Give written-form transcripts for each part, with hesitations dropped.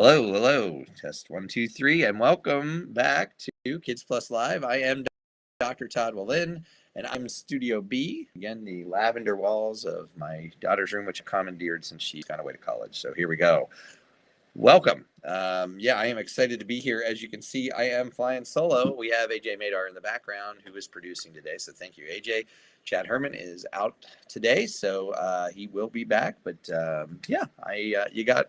Hello. Test 1, 2, 3, and welcome back to Kids Plus Live. I am Dr. Todd Wallin, and I'm Studio B. Again, the lavender walls of my daughter's room, which I commandeered since she's gone away to college. So here we go. Welcome. I am excited to be here. As you can see, I am flying solo. We have AJ Madar in the background who is producing today. So thank you, AJ. Chad Herman is out today, so he will be back. But you got,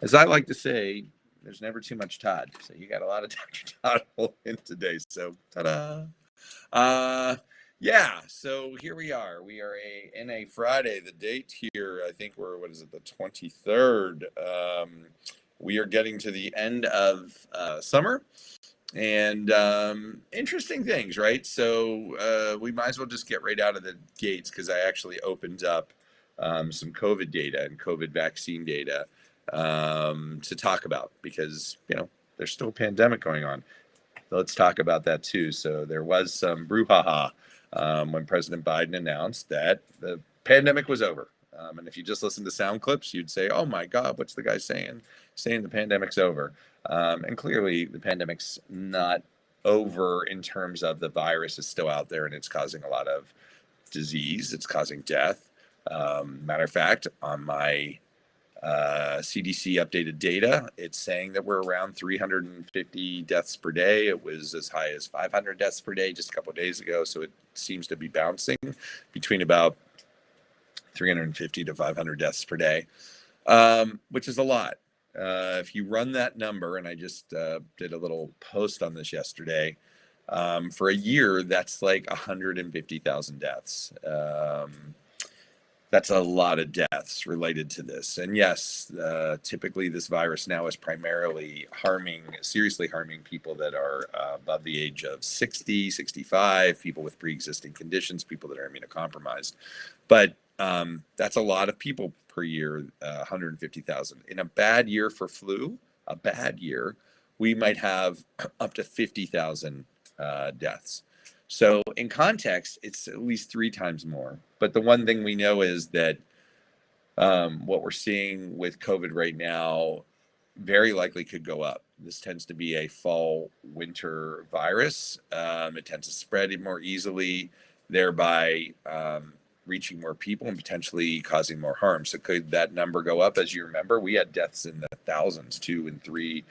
as I like to say, there's never too much Todd. So you got a lot of Dr. Todd in today. So ta-da. So here we are. We are in a Friday. The date here, I think we're, the 23rd. We are getting to the end of summer. And interesting things, right? So we might as well just get right out of the gates because I actually opened up some COVID data and COVID vaccine data to talk about because, there's still a pandemic going on. Let's talk about that too. So there was some brouhaha when President Biden announced that the pandemic was over. And if you just listen to sound clips, you'd say, oh my God, what's the guy saying? Saying the pandemic's over. And clearly the pandemic's not over in terms of the virus is still out there and it's causing a lot of disease. It's causing death. Matter of fact, on my CDC updated data, it's saying that we're around 350 deaths per day. It was as high as 500 deaths per day just a couple of days ago. So it seems to be bouncing between about 350 to 500 deaths per day, which is a lot. If you run that number, and I just did a little post on this yesterday, for a year, that's like 150,000 deaths. That's a lot of deaths related to this. And yes, typically this virus now is primarily seriously harming people that are above the age of 60, 65, people with pre-existing conditions, people that are immunocompromised. But that's a lot of people per year, 150,000. In a bad year for flu, we might have up to 50,000 deaths. So in context, it's at least 3 times more. But the one thing we know is that what we're seeing with COVID right now very likely could go up. This tends to be a fall-winter virus. It tends to spread more easily, thereby reaching more people and potentially causing more harm. So could that number go up? As you remember, we had deaths in the thousands, 2 and 3,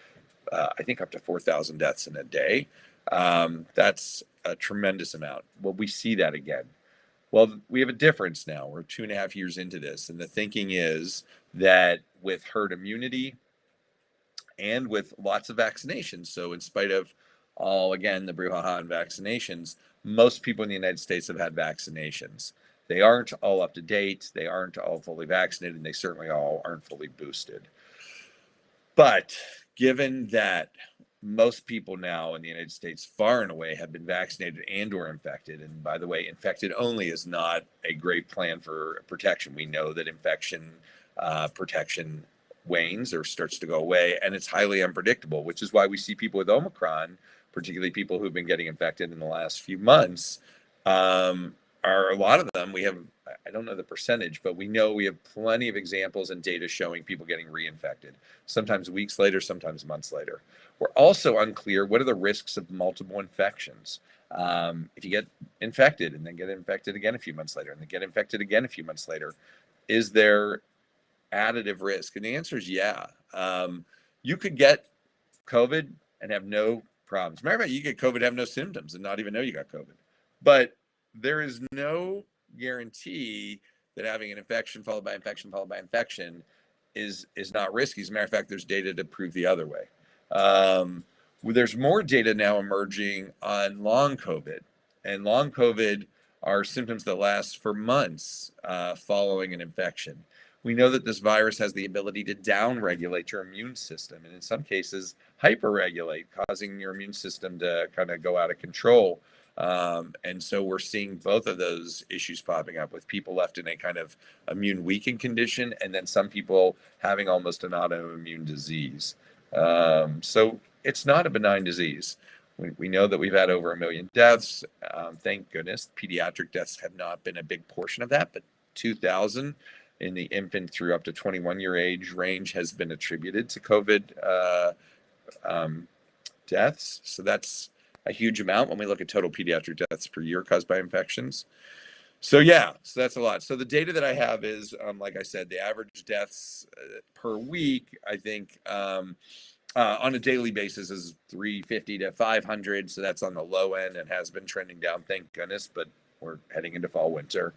I think up to 4,000 deaths in a day. That's a tremendous amount. Will we see that again? Well, we have a difference now. We're 2.5 years into this. And the thinking is that with herd immunity and with lots of vaccinations, so in spite of all, again, the brouhaha and vaccinations, most people in the United States have had vaccinations. They aren't all up to date. They aren't all fully vaccinated, and they certainly all aren't fully boosted. But given that most people now in the United States far and away have been vaccinated and or infected. And by the way, infected only is not a great plan for protection. We know that infection protection wanes or starts to go away, and it's highly unpredictable, which is why we see people with Omicron, particularly people who've been getting infected in the last few months, are a lot of them. We have, I don't know the percentage, but we know we have plenty of examples and data showing people getting reinfected, sometimes weeks later, sometimes months later. We're also unclear what are the risks of multiple infections. If you get infected and then get infected again a few months later and then get infected again a few months later, is there additive risk? And the answer is yeah. You could get COVID and have no problems. Matter of fact, you get COVID, have no symptoms and not even know you got COVID. But there is no guarantee that having an infection followed by infection followed by infection is not risky. As a matter of fact, there's data to prove the other way. There's more data now emerging on long COVID, and long COVID are symptoms that last for months following an infection. We know that this virus has the ability to downregulate your immune system, and in some cases hyperregulate, causing your immune system to kind of go out of control. And so we're seeing both of those issues popping up with people left in a kind of immune weakened condition, and then some people having almost an autoimmune disease. So it's not a benign disease. We know that we've had over 1 million deaths. Thank goodness. Pediatric deaths have not been a big portion of that, but 2,000 in the infant through up to 21-year age range has been attributed to COVID deaths. So that's a huge amount when we look at total pediatric deaths per year caused by infections. So yeah, so that's a lot. So the data that I have is, like I said, the average deaths per week, I think, on a daily basis is 350 to 500. So that's on the low end and has been trending down, thank goodness, but we're heading into fall, winter.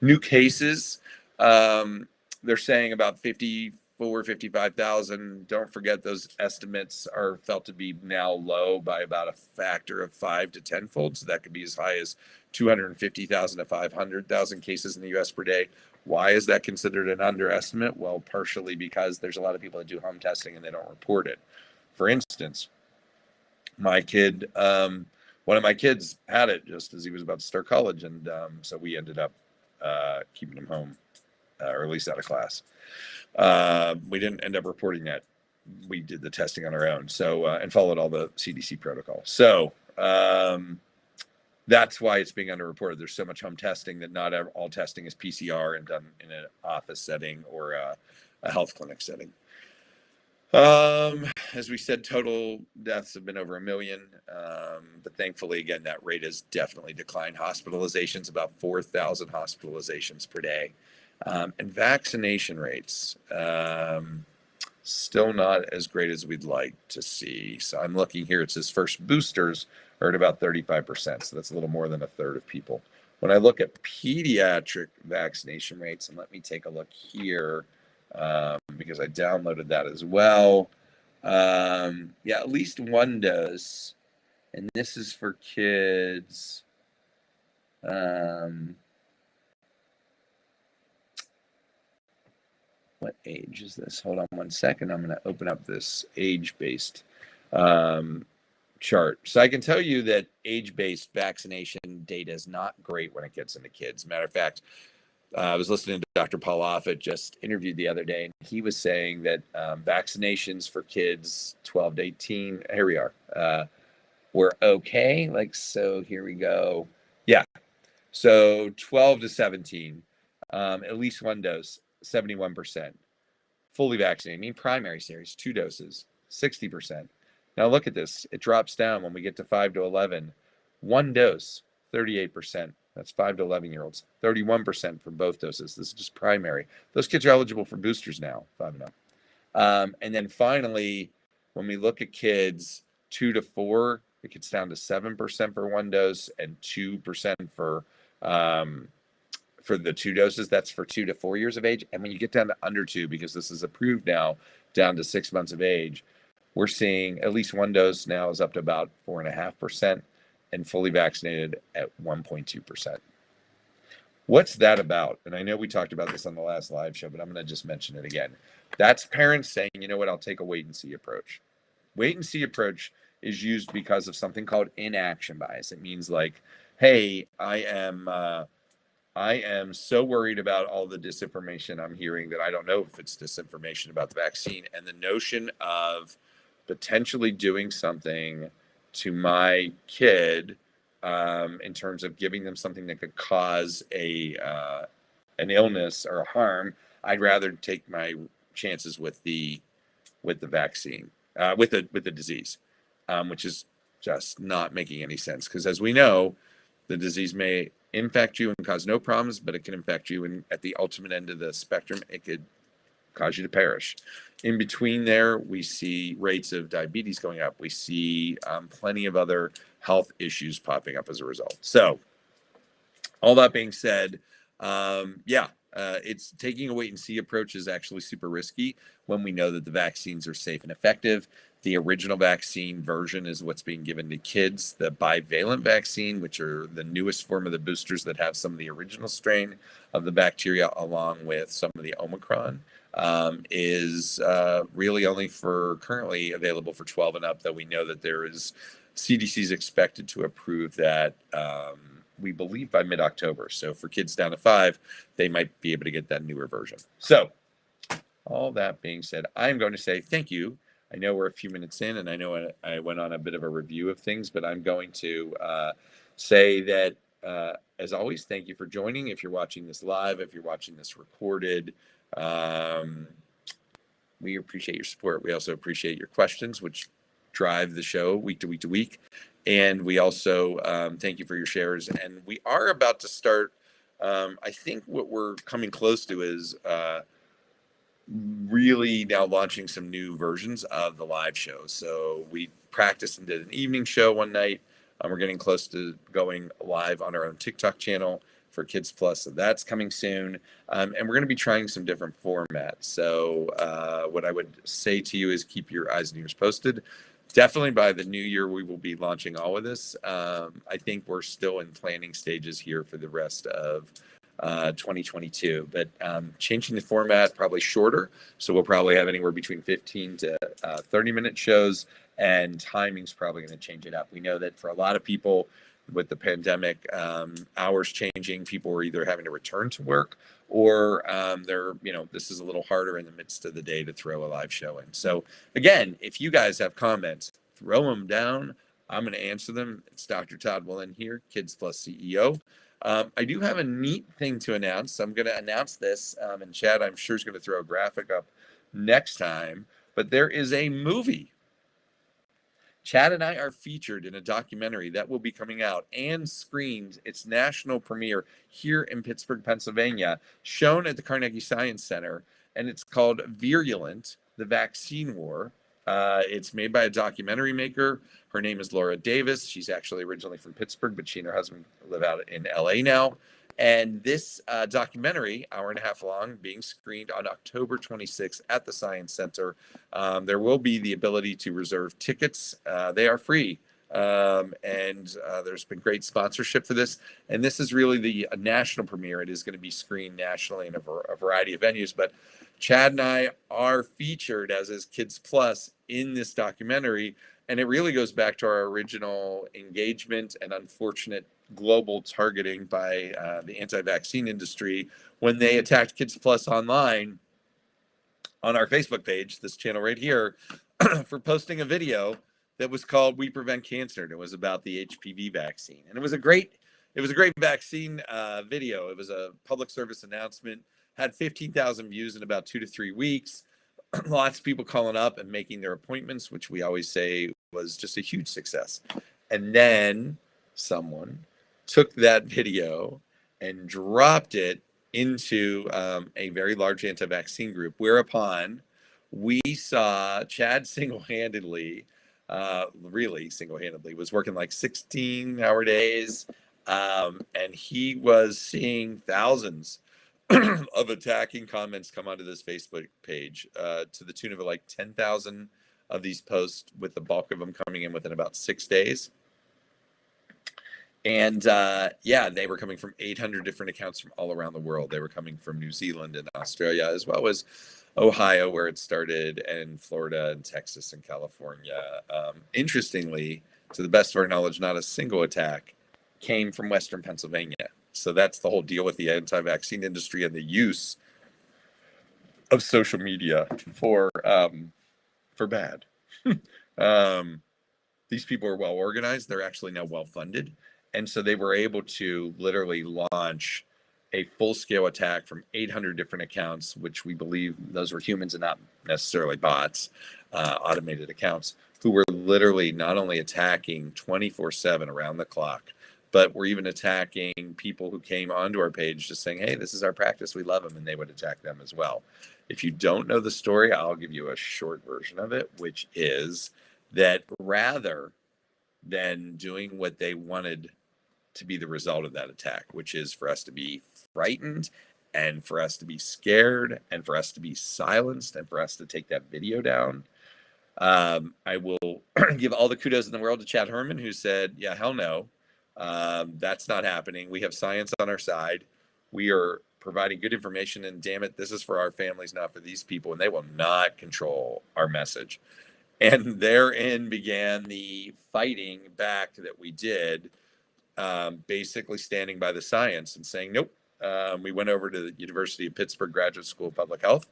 New cases, they're saying about 54, 55,000. Don't forget those estimates are felt to be now low by about a factor of 5 to 10-fold. So that could be as high as 250,000 to 500,000 cases in the US per day. Why is that considered an underestimate? Well, partially because there's a lot of people that do home testing and they don't report it. For instance, my kid, one of my kids had it just as he was about to start college. And so we ended up keeping him home, or at least out of class. We didn't end up reporting that. We did the testing on our own, so and followed all the CDC protocol. So that's why it's being underreported. There's so much home testing that not all testing is PCR and done in an office setting or a health clinic setting. As we said, total deaths have been over 1 million, but thankfully, again, that rate has definitely declined. Hospitalizations, about 4,000 hospitalizations per day. And vaccination rates, still not as great as we'd like to see. So I'm looking here, it says first boosters are at about 35%. So that's a little more than a third of people. When I look at pediatric vaccination rates, and let me take a look here, because I downloaded that as well. Yeah, at least one dose. And this is for kids. What age is this? Hold on one second. I'm going to open up this age-based chart. So I can tell you that age-based vaccination data is not great when it gets into kids. Matter of fact, I was listening to Dr. Paul Offit just interviewed the other day, and he was saying that vaccinations for kids 12 to 18, here we are, were okay. Like, so here we go. Yeah. So 12 to 17, at least one dose, 71%. Fully vaccinated, I mean primary series, 2 doses, 60%. Now look at this. It drops down when we get to 5 to 11. 1 dose, 38%. That's 5 to 11-year-olds. 31% for both doses. This is just primary. Those kids are eligible for boosters now, 5 and up. And then finally, when we look at kids 2 to 4, it gets down to 7% for 1 dose and 2% for the 2 doses. That's for 2 to 4 years of age. And when you get down to under 2, because this is approved now, down to 6 months of age, we're seeing at least 1 dose now is up to about 4.5%. And fully vaccinated at 1.2%. What's that about? And I know we talked about this on the last live show, but I'm going to just mention it again. That's parents saying, you know what, I'll take a wait and see approach. Wait and see approach is used because of something called inaction bias. It means like, hey, I am so worried about all the disinformation I'm hearing that I don't know if it's disinformation about the vaccine. And the notion of potentially doing something to my kid in terms of giving them something that could cause an illness or a harm, I'd rather take my chances with the vaccine, with the disease, which is just not making any sense. Because as we know, the disease may infect you and cause no problems, but it can infect you, and at the ultimate end of the spectrum, it could cause you to perish. In between there, we see rates of diabetes going up. We see plenty of other health issues popping up as a result. So all that being said, it's taking a wait and see approach is actually super risky when we know that the vaccines are safe and effective. The original vaccine version is what's being given to kids. The bivalent vaccine, which are the newest form of the boosters that have some of the original strain of the bacteria along with some of the Omicron, is really only currently available for 12 and up, though we know that there is CDC is expected to approve that, we believe, by mid-October. So for kids down to 5, they might be able to get that newer version. So all that being said, I'm going to say thank you. I know we're a few minutes in, and I know I went on a bit of a review of things, but I'm going to say that as always, thank you for joining. If you're watching this live, if you're watching this recorded, um, we appreciate your support. We also appreciate your questions, which drive the show week to week to week. And we also thank you for your shares. And we are about to start. I think what we're coming close to is really now launching some new versions of the live show. So we practiced and did an evening show one night. We're getting close to going live on our own TikTok channel for Kids Plus, so that's coming soon. And we're going to be trying some different formats. So what I would say to you is keep your eyes and ears posted. Definitely by the new year, we will be launching all of this. I think we're still in planning stages here for the rest of 2022, but changing the format, probably shorter. So we'll probably have anywhere between 15 to 30-minute shows, and timing's probably going to change it up. We know that for a lot of people with the pandemic, hours changing, people are either having to return to work or this is a little harder in the midst of the day to throw a live show in. So again, if you guys have comments, throw them down. I'm going to answer them. It's Dr. Todd Willen here, Kids Plus CEO. I do have a neat thing to announce. I'm going to announce this, and Chad, I'm sure, is going to throw a graphic up next time. But there is a movie. Chad and I are featured in a documentary that will be coming out and screened its national premiere here in Pittsburgh, Pennsylvania, shown at the Carnegie Science Center. And it's called Virulent, the Vaccine War. It's made by a documentary maker. Her name is Laura Davis. She's actually originally from Pittsburgh, but she and her husband live out in LA now. And this documentary, hour and a half long, being screened on October 26th at the Science Center. There will be the ability to reserve tickets. They are free. And there's been great sponsorship for this. And this is really the national premiere. It is going to be screened nationally in a variety of venues. But Chad and I are featured, as is Kids Plus, in this documentary. And it really goes back to our original engagement and unfortunate global targeting by the anti-vaccine industry when they attacked Kids Plus online on our Facebook page, this channel right here, for posting a video that was called "We Prevent Cancer." And it was about the HPV vaccine. And it was a great vaccine video. It was a public service announcement, had 15,000 views in about 2 to 3 weeks. Lots of people calling up and making their appointments, which we always say was just a huge success. And then someone took that video and dropped it into a very large anti-vaccine group, whereupon we saw Chad single-handedly, really single-handedly, was working like 16-hour days, and he was seeing thousands of attacking comments come onto this Facebook page, to the tune of like 10,000 of these posts, with the bulk of them coming in within about 6 days. And they were coming from 800 different accounts from all around the world. They were coming from New Zealand and Australia, as well as Ohio, where it started, and Florida and Texas and California. Interestingly, to the best of our knowledge, not a single attack came from Western Pennsylvania. So that's the whole deal with the anti-vaccine industry and the use of social media for bad. These people are well organized. They're actually now well funded. And so they were able to literally launch a full-scale attack from 800 different accounts, which we believe those were humans and not necessarily bots, automated accounts, who were literally not only attacking 24/7 around the clock, but we're even attacking people who came onto our page just saying, hey, this is our practice, we love them, and they would attack them as well. If you don't know the story, I'll give you a short version of it, which is that rather than doing what they wanted to be the result of that attack, which is for us to be frightened and for us to be scared and for us to be silenced and for us to take that video down, I will give all the kudos in the world to Chad Herman, who said, yeah, hell no. That's not happening. We have science on our side. We are providing good information, and damn it, this is for our families, not for these people, and they will not control our message. And therein began the fighting back that we did, basically standing by the science and saying, nope. We went over to the University of Pittsburgh Graduate School of Public Health.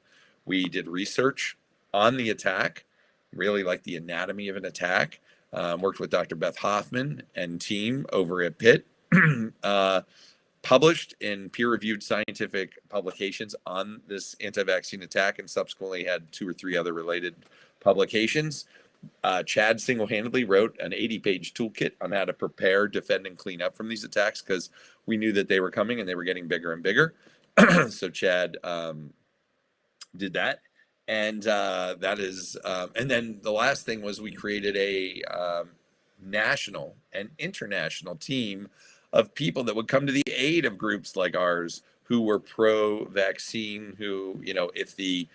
We did research on the attack, really like the anatomy of an attack. Worked with Dr. Beth Hoffman and team over at Pitt published in peer-reviewed scientific publications on this anti-vaccine attack, and subsequently had 2 or 3 other related publications. Chad single-handedly wrote an 80-page toolkit on how to prepare, defend, and clean up from these attacks, because we knew that they were coming and they were getting bigger and bigger. So Chad did that. And that is, and then the last thing was we created a national and international team of people that would come to the aid of groups like ours who were pro-vaccine, who, you know, if the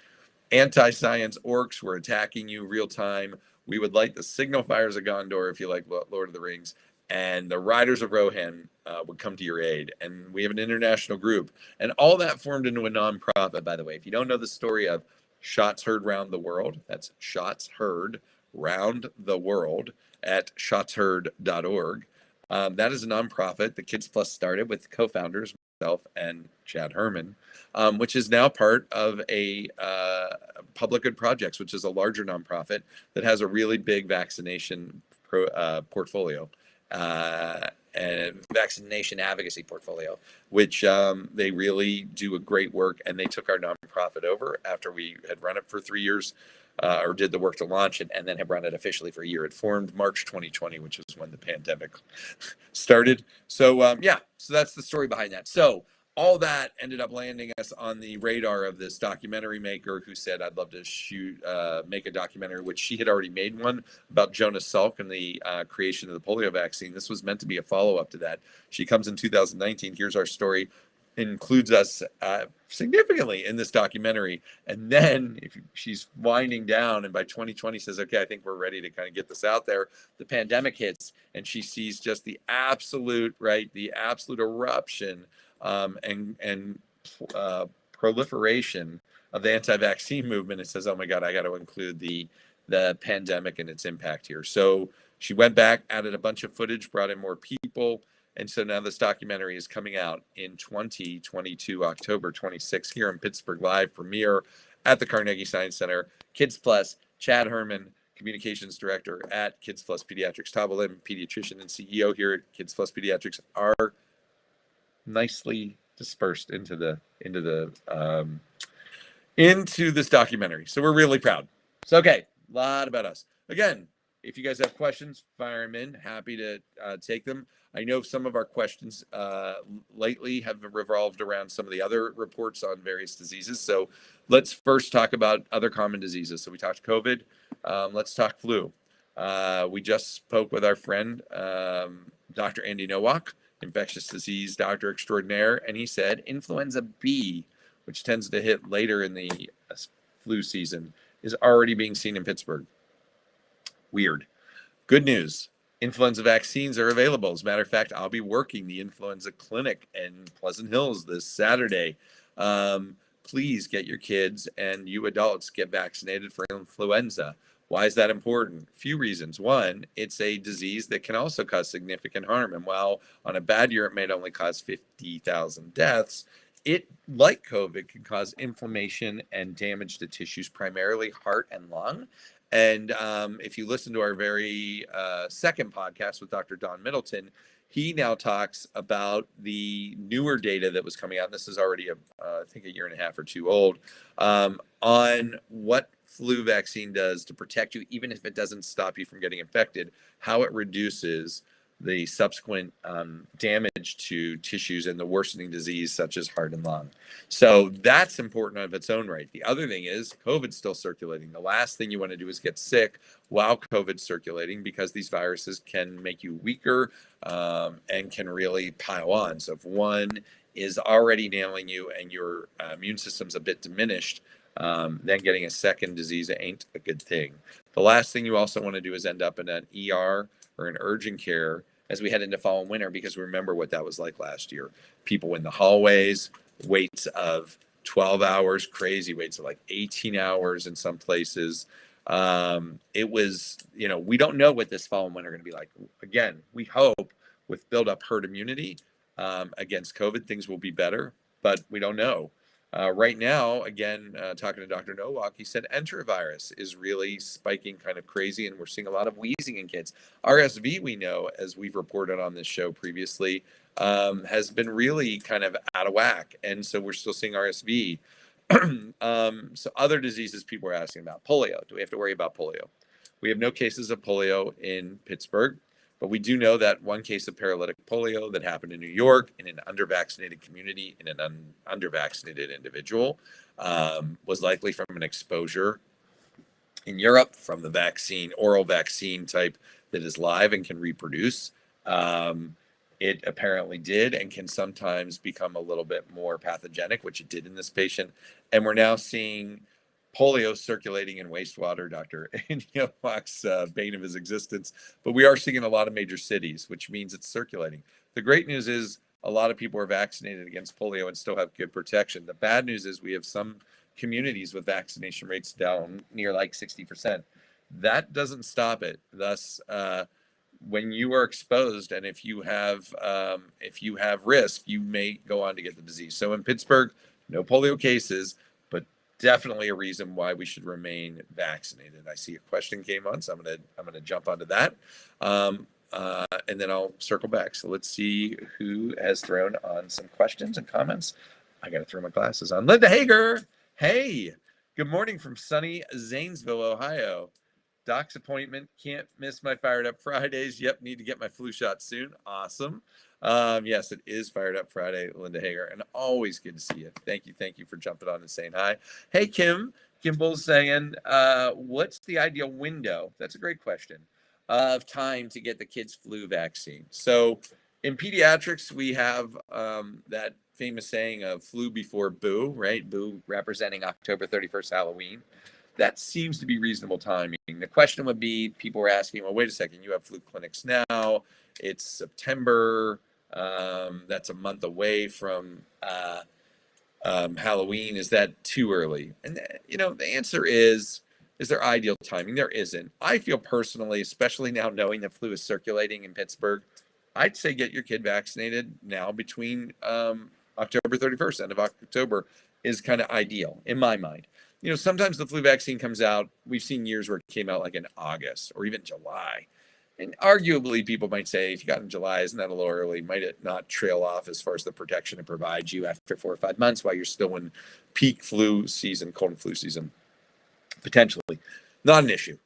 anti-science orcs were attacking you real time, we would light the signal fires of Gondor, if you like Lord of the Rings, and the riders of Rohan would come to your aid. And we have an international group, and all that formed into a nonprofit, by the way. If you don't know the story of Shots Heard Round the World, that's Shots Heard Round the World at shotsheard.org. That is a nonprofit that Kids Plus started with co-founders, myself and Chad Herman, which is now part of a Public Good Projects, which is a larger nonprofit that has a really big vaccination portfolio. And vaccination advocacy portfolio, which they really do a great work. And they took our nonprofit over after we had run it for 3 years, or did the work to launch it, and then have run it officially for a year. It formed March 2020, which is when the pandemic started. So yeah, so that's the story behind that. So all that ended up landing us on the radar of this documentary maker who said, I'd love to make a documentary, which she had already made one about Jonas Salk and the creation of the polio vaccine. This was meant to be a follow-up to that. She comes in 2019. Here's our story. Includes us significantly in this documentary. And then if she's winding down, and by 2020 says, okay, I think we're ready to kind of get this out there. The pandemic hits, and she sees just the absolute eruption and proliferation of the anti-vaccine movement. It says, oh my God, I got to include the pandemic and its impact here. So she went back, added a bunch of footage, brought in more people. And so now this documentary is coming out in 2022, October 26th, here in Pittsburgh, live premiere at the Carnegie Science Center. Kids Plus, Chad Herman, Communications Director at Kids Plus Pediatrics, Tava Lim, pediatrician and CEO here at Kids Plus Pediatrics, are nicely dispersed into this documentary. So we're really proud. So, okay, a lot about us. Again, if you guys have questions, fire them in. Happy to take them. I know some of our questions lately have revolved around some of the other reports on various diseases. So let's first talk about other common diseases. So we talked COVID. Let's talk flu. We just spoke with our friend, Dr. Andy Nowak, infectious disease doctor extraordinaire, and he said influenza B, which tends to hit later in the flu season, is already being seen in Pittsburgh. Weird. Good news. Influenza vaccines are available. As a matter of fact, I'll be working the influenza clinic in Pleasant Hills this Saturday. Please get your kids and you adults get vaccinated for influenza. Why is that important? A few reasons. One, it's a disease that can also cause significant harm. And while on a bad year it may only cause 50,000 deaths, it, like COVID, can cause inflammation and damage to tissues, primarily heart and lung. And if you listen to our very second podcast with Dr. Don Middleton, he now talks about the newer data that was coming out. This is already, I think, a year and a half or two old, on what flu vaccine does to protect you, even if it doesn't stop you from getting infected, how it reduces the subsequent damage to tissues and the worsening disease such as heart and lung. So that's important of its own right. The other thing is COVID's still circulating. The last thing you want to do is get sick while COVID's circulating, because these viruses can make you weaker and can really pile on. So if one is already nailing you and your immune system's a bit diminished, then getting a second disease ain't a good thing. The last thing you also want to do is end up in an ER or an urgent care as we head into fall and winter, because remember what that was like last year. People in the hallways, waits of 12 hours, crazy waits of like 18 hours in some places. It was, we don't know what this fall and winter are going to be like. Again, we hope with build up herd immunity against COVID, things will be better, but we don't know. Right now, again, talking to Dr. Nowak, he said enterovirus is really spiking kind of crazy, and we're seeing a lot of wheezing in kids. RSV, we know, as we've reported on this show previously, has been really kind of out of whack. And so we're still seeing RSV. So other diseases people are asking about. Polio. Do we have to worry about polio? We have no cases of polio in Pittsburgh, but we do know that one case of paralytic polio that happened in New York in an under-vaccinated community in an under-vaccinated individual was likely from an exposure in Europe from the vaccine, oral vaccine type that is live and can reproduce. It apparently did and can sometimes become a little bit more pathogenic, which it did in this patient. And we're now seeing polio circulating in wastewater, Dr. Inyoak's bane of his existence. But we are seeing in a lot of major cities, which means it's circulating. The great news is a lot of people are vaccinated against polio and still have good protection. The bad news is we have some communities with vaccination rates down near like 60%. That doesn't stop it. Thus, when you are exposed and if you have risk, you may go on to get the disease. So in Pittsburgh, no polio cases, but definitely a reason why we should remain vaccinated. I see a question came on, so I'm gonna jump onto that, and then I'll circle back. So let's see who has thrown on some questions and comments. I gotta throw my glasses on. Linda Hager, hey, good morning from sunny Zanesville, Ohio. Doc's appointment, can't miss my Fired Up Fridays. Yep, need to get my flu shot soon. Awesome. Yes, it is Fired Up Friday, Linda Hager, and always good to see you. Thank you for jumping on and saying hi. Hey, Kimball's saying, what's the ideal window? That's a great question, of time to get the kids' flu vaccine. So in pediatrics, we have that famous saying of flu before boo, right? Boo representing October 31st, Halloween. That seems to be reasonable timing. The question would be, people were asking, well, wait a second, you have flu clinics now. It's September. That's a month away from Halloween. Is that too early? And, the answer is there ideal timing? There isn't. I feel personally, especially now knowing that flu is circulating in Pittsburgh, I'd say get your kid vaccinated now between October 31st, end of October, is kind of ideal in my mind. Sometimes the flu vaccine comes out. We've seen years where it came out like in August or even July. And arguably, people might say, if you got in July, isn't that a little early? Might it not trail off as far as the protection it provides you after 4 or 5 months while you're still in peak flu season, cold and flu season? Potentially. Not an issue.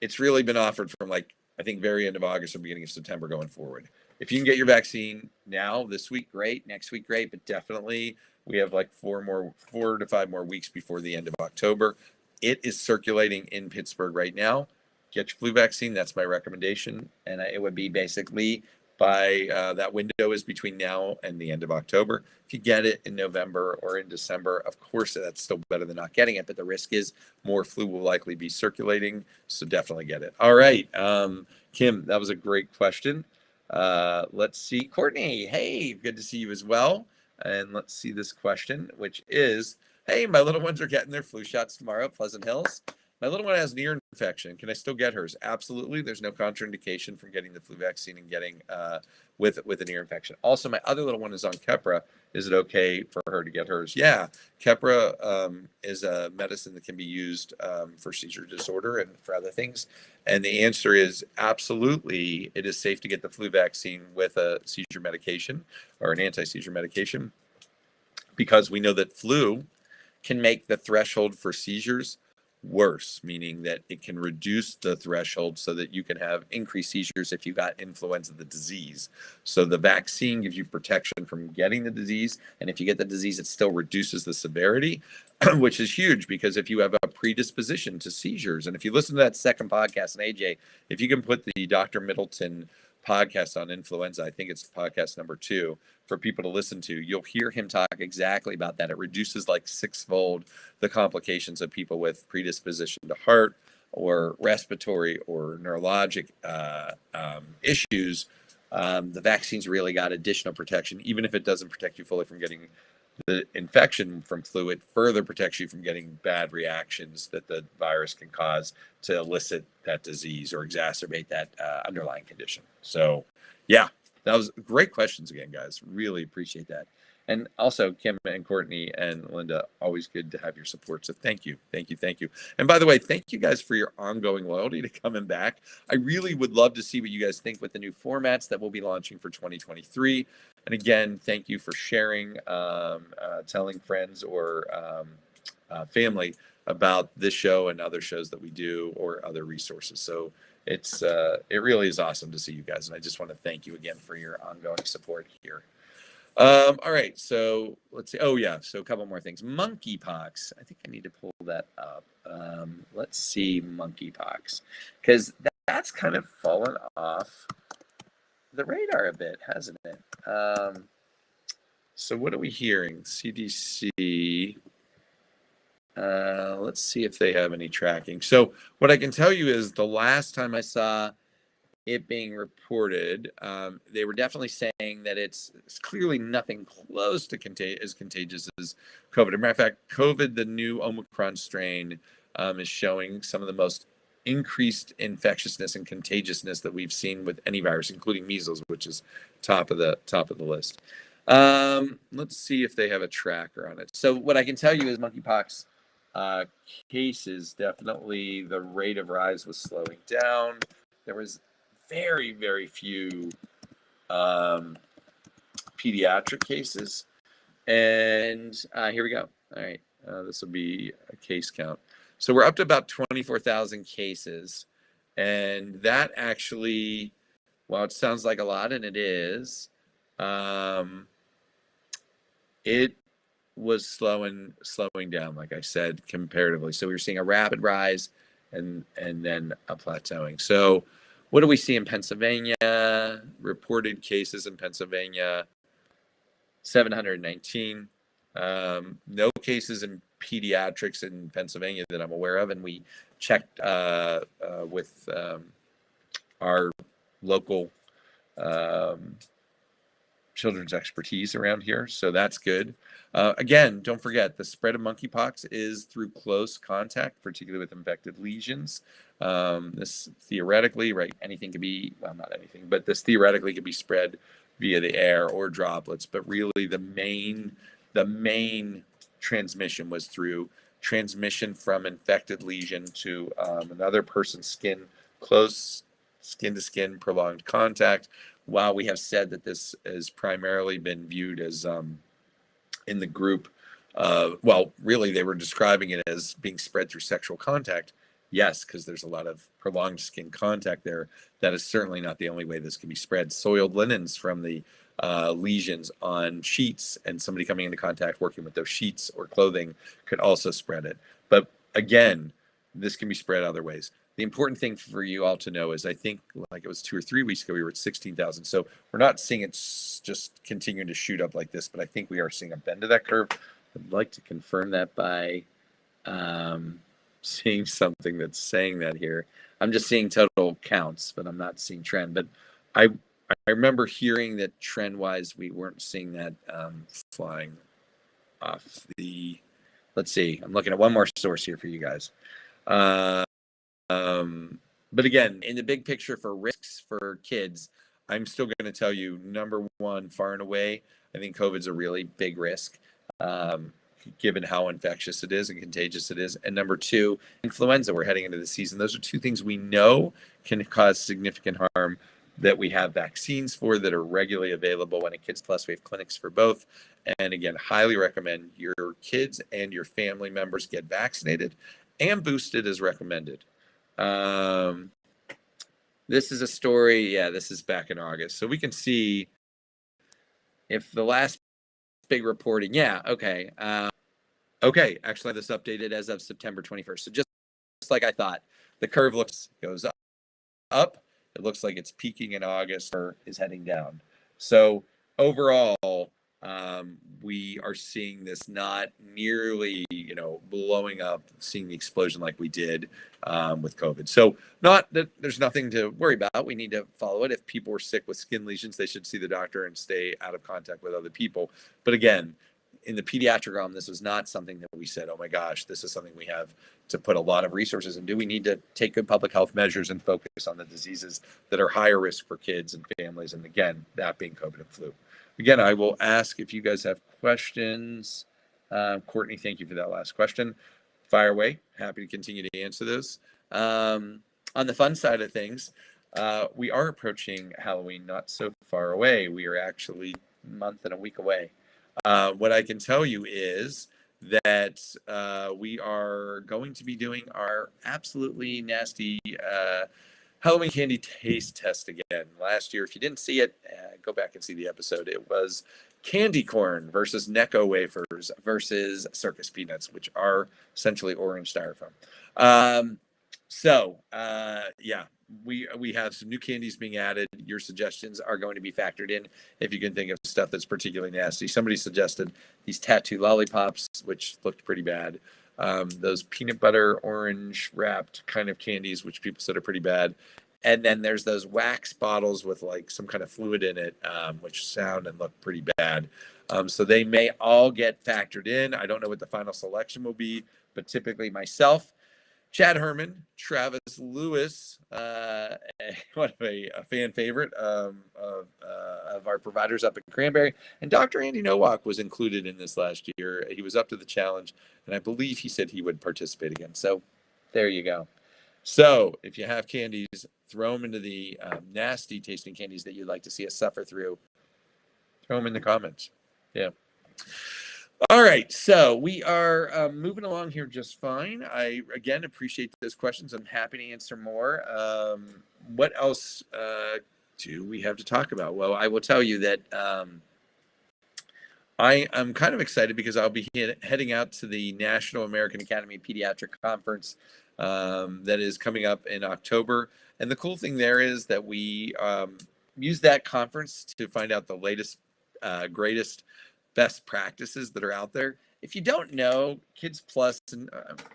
It's really been offered from I think very end of August or beginning of September going forward. If you can get your vaccine now, this week, great. Next week, great. But definitely, we have 4 to 5 more weeks before the end of October. It is circulating in Pittsburgh right now. Get your flu vaccine. That's my recommendation. And it would be basically by that window is between now and the end of October. If you get it in November or in December, of course, that's still better than not getting it. But the risk is more flu will likely be circulating. So definitely get it. All right. Kim, that was a great question. Let's see. Courtney, hey, good to see you as well. And let's see this question, which is, hey, my little ones are getting their flu shots tomorrow at Pleasant Hills. My little one has an ear infection. Can I still get hers? Absolutely. There's no contraindication from getting the flu vaccine and getting with an ear infection. Also, my other little one is on Keppra. Is it okay for her to get hers? Yeah. Keppra is a medicine that can be used for seizure disorder and for other things. And the answer is absolutely. It is safe to get the flu vaccine with a seizure medication or an anti-seizure medication because we know that flu can make the threshold for seizures worse, meaning that it can reduce the threshold so that you can have increased seizures if you got influenza, the disease. So the vaccine gives you protection from getting the disease. And if you get the disease, it still reduces the severity, which is huge because if you have a predisposition to seizures, and if you listen to that second podcast, and AJ, if you can put the Dr. Middleton podcast on influenza, I think it's podcast number 2 for people to listen to, you'll hear him talk exactly about that. It reduces 6-fold the complications of people with predisposition to heart or respiratory or neurologic issues. The vaccine's really got additional protection, even if it doesn't protect you fully from getting the infection from flu. It further protects you from getting bad reactions that the virus can cause to elicit that disease or exacerbate that underlying condition. So, yeah, that was great questions again, guys. Really appreciate that. And also, Kim and Courtney and Linda, always good to have your support. So thank you, thank you, thank you. And by the way, thank you guys for your ongoing loyalty to coming back. I really would love to see what you guys think with the new formats that we'll be launching for 2023. And again, thank you for sharing, telling friends or family about this show and other shows that we do or other resources. So it really is awesome to see you guys. And I just want to thank you again for your ongoing support here. All right, so let's see. Oh yeah, so a couple more things. Monkeypox. I think I need to pull that up. Let's see monkeypox, because that's kind of fallen off the radar a bit, hasn't it? So what are we hearing? CDC. Let's see if they have any tracking. So what I can tell you is the last time I saw it being reported, they were definitely saying that it's clearly nothing close to as contagious as COVID. As a matter of fact, COVID, the new Omicron strain, is showing some of the most increased infectiousness and contagiousness that we've seen with any virus, including measles, which is top of the list. Let's see if they have a tracker on it. So what I can tell you is monkeypox cases, definitely the rate of rise was slowing down. There was very, very few pediatric cases. And here we go. All right. This will be a case count. So we're up to about 24,000 cases. And that actually, while it sounds like a lot, and it is, it was slowing down, like I said, comparatively. So we were seeing a rapid rise and then a plateauing. So what do we see in Pennsylvania? Reported cases in Pennsylvania, 719. No cases in pediatrics in Pennsylvania that I'm aware of. And we checked with our local children's expertise around here. So that's good. Again, don't forget, the spread of monkeypox is through close contact, particularly with infected lesions. This theoretically, right, anything could be, well, not anything, but this theoretically could be spread via the air or droplets. But really the main transmission was through transmission from infected lesion to another person's skin, close skin to skin, prolonged contact. While we have said that this has primarily been viewed as in the group, well, really they were describing it as being spread through sexual contact. Yes, because there's a lot of prolonged skin contact there. That is certainly not the only way this can be spread. Soiled linens from the lesions on sheets and somebody coming into contact working with those sheets or clothing could also spread it. But again, this can be spread other ways. The important thing for you all to know is, I think, like it was 2 or 3 weeks ago, we were at 16,000. So we're not seeing it just continuing to shoot up like this, but I think we are seeing a bend of that curve. I'd like to confirm that by seeing something that's saying that here. I'm just seeing total counts, but I'm not seeing trend. But I remember hearing that trend-wise, we weren't seeing that flying off the. Let's see. I'm looking at one more source here for you guys. But again, in the big picture for risks for kids, I'm still going to tell you, number one, far and away, I think COVID's a really big risk, given how infectious it is and contagious it is. And number two, influenza. We're heading into the season. Those are two things we know can cause significant harm that we have vaccines for, that are regularly available. And at Kids Plus, we have clinics for both. And again, highly recommend your kids and your family members get vaccinated and boosted as recommended. This is a story. Yeah, this is back in August. So we can see if the last big reporting. Yeah, okay. Okay, actually, this updated as of September 21st. So just like I thought, the curve goes up. It looks like it's peaking in August or is heading down. So overall, we are seeing this not nearly, blowing up, seeing the explosion like we did with COVID. So not that there's nothing to worry about. We need to follow it. If people are sick with skin lesions, they should see the doctor and stay out of contact with other people. But again, in the pediatric realm, this was not something that we said, oh my gosh, this is something we have to put a lot of resources into. We need to take good public health measures and focus on the diseases that are higher risk for kids and families. And again, that being COVID and flu. Again, I will ask if you guys have questions. Courtney, thank you for that last question. Fire away. Happy to continue to answer those. On the fun side of things, we are approaching Halloween not so far away. We are actually a month and a week away. What I can tell you is that we are going to be doing our absolutely nasty Halloween candy taste test again. Last year, if you didn't see it, go back and see the episode. It was candy corn versus Necco wafers versus circus peanuts, which are essentially orange styrofoam. Yeah, we have some new candies being added. Your suggestions are going to be factored in if you can think of stuff that's particularly nasty. Somebody suggested these tattoo lollipops, which looked pretty bad. Those peanut butter orange wrapped kind of candies, which people said are pretty bad. And then there's those wax bottles with like some kind of fluid in it, which sound and look pretty bad. So they may all get factored in. I don't know what the final selection will be, but typically myself, Chad Herman, Travis Lewis, one of a fan favorite of our providers up in Cranberry, and Dr. Andy Nowak was included in this last year. He was up to the challenge, and I believe he said he would participate again. So there you go. So if you have candies, throw them into the nasty tasting candies that you'd like to see us suffer through. Throw them in the comments. Yeah. All right, so we are moving along here just fine. I, again, appreciate those questions. I'm happy to answer more. What else do we have to talk about? Well, I will tell you that I am kind of excited because I'll be heading out to the National American Academy of Pediatric Conference that is coming up in October. And the cool thing there is that we use that conference to find out the latest, greatest best practices that are out there. If you don't know, Kids Plus, and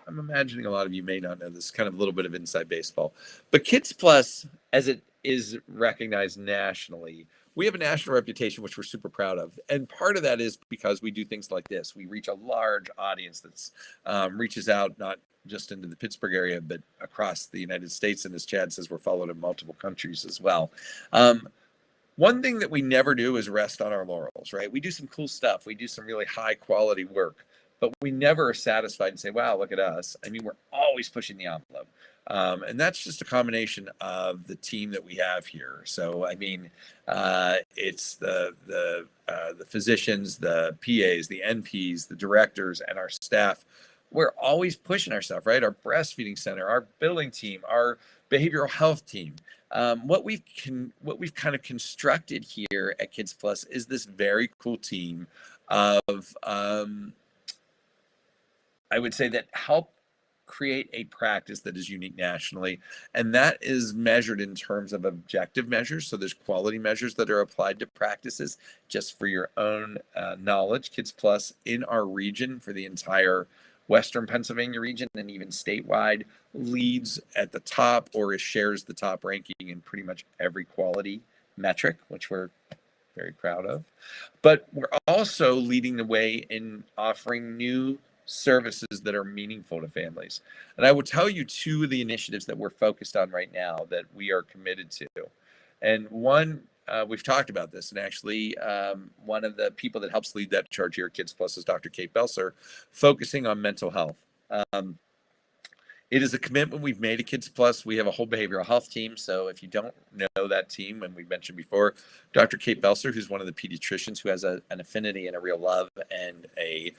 I'm imagining a lot of you may not know this, kind of a little bit of inside baseball, but Kids Plus, as it is recognized nationally, we have a national reputation, which we're super proud of. And part of that is because we do things like this. We reach a large audience that's reaches out not just into the Pittsburgh area, but across the United States. And as Chad says, we're followed in multiple countries as well. One thing that we never do is rest on our laurels, right? We do some cool stuff. We do some really high quality work, but we never are satisfied and say, wow, look at us. I mean, we're always pushing the envelope. And that's just a combination of the team that we have here. So, I mean, it's the physicians, the PAs, the NPs, the directors, and our staff. We're always pushing ourselves, right? Our breastfeeding center, our billing team, our behavioral health team. What we've kind of constructed here at Kids Plus is this very cool team of, I would say, that help create a practice that is unique nationally, and that is measured in terms of objective measures. So there's quality measures that are applied to practices. Just for your own knowledge, Kids Plus in our region, for the entire Western Pennsylvania region and even statewide, leads at the top or shares the top ranking in pretty much every quality metric, which we're very proud of. But we're also leading the way in offering new services that are meaningful to families. And I will tell you two of the initiatives that we're focused on right now that we are committed to. And one, we've talked about this, and actually one of the people that helps lead that charge here at Kids Plus is Dr. Kate Belser, focusing on mental health. It is a commitment we've made at Kids Plus. We have a whole behavioral health team. So if you don't know that team, and we mentioned before, Dr. Kate Belser, who's one of the pediatricians who has an affinity and a real love and a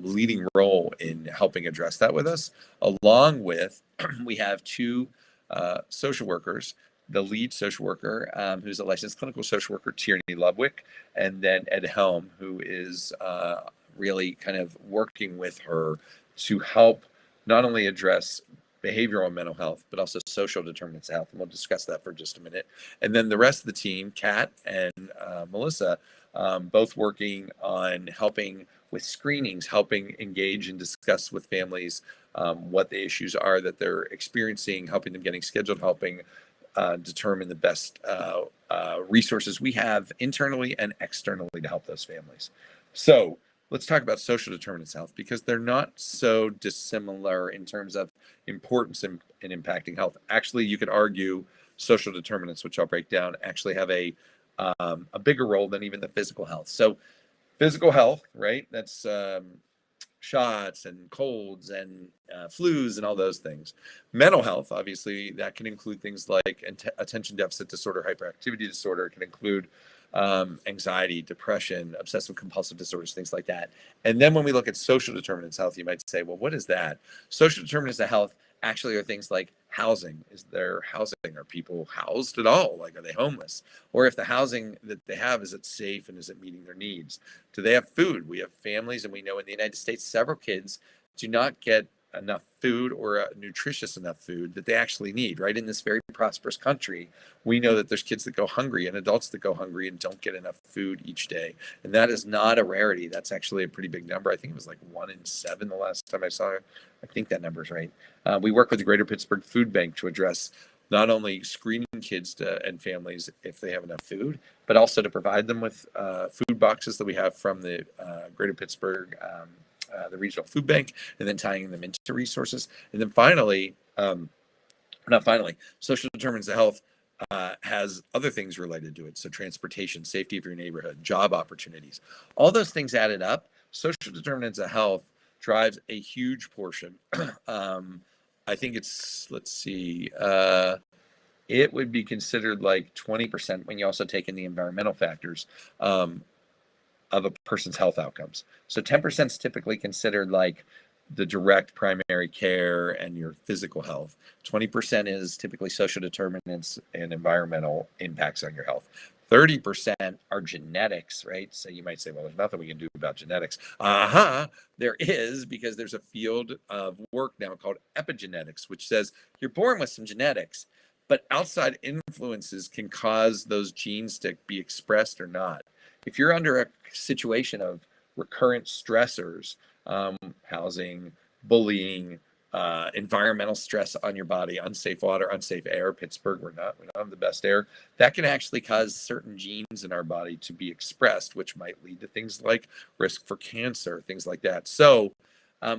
leading role in helping address that with us, along with, we have two social workers, the lead social worker, who's a licensed clinical social worker, Tierney Ludwig, and then Ed Helm, who is really kind of working with her to help not only address behavioral and mental health, but also social determinants of health. And we'll discuss that for just a minute. And then the rest of the team, Kat and Melissa, both working on helping with screenings, helping engage and discuss with families what the issues are that they're experiencing, helping them getting scheduled, helping determine the best resources we have internally and externally to help those families. So let's talk about social determinants of health, because they're not so dissimilar in terms of importance in impacting health. Actually, you could argue social determinants, which I'll break down, actually have a a bigger role than even the physical health. So physical health, right? That's shots and colds and flus and all those things. Mental health, obviously, that can include things like attention deficit disorder, hyperactivity disorder. It can include anxiety, depression, obsessive compulsive disorders, things like that. And then when we look at social determinants of health, you might say, well, what is that? Social determinants of health actually are things like housing. Is there housing? Are people housed at all? Like, are they homeless? Or if the housing that they have, is it safe and is it meeting their needs? Do they have food? We have families, and we know in the United States, several kids do not get enough food or nutritious enough food that they actually need, right? In this very prosperous country, we know that there's kids that go hungry and adults that go hungry and don't get enough food each day. And that is not a rarity. That's actually a pretty big number. I think it was like 1 in 7 the last time I saw it. I think that number's right. We work with the Greater Pittsburgh Food Bank to address not only screening kids and families if they have enough food, but also to provide them with food boxes that we have from the Greater Pittsburgh, the Regional Food Bank, and then tying them into resources. And then finally, social determinants of health has other things related to it. So transportation, safety of your neighborhood, job opportunities, all those things added up. Social determinants of health drives a huge portion. I think it's, let's see, it would be considered like 20% when you also take in the environmental factors of a person's health outcomes. So 10% is typically considered like the direct primary care and your physical health. 20% is typically social determinants and environmental impacts on your health. 30% are genetics, right? So you might say, well, there's nothing we can do about genetics. There is, because there's a field of work now called epigenetics, which says you're born with some genetics, but outside influences can cause those genes to be expressed or not. If you're under a situation of recurrent stressors, housing, bullying, environmental stress on your body, unsafe water, unsafe air. Pittsburgh, we don't have the best air. That can actually cause certain genes in our body to be expressed, which might lead to things like risk for cancer, things like that. So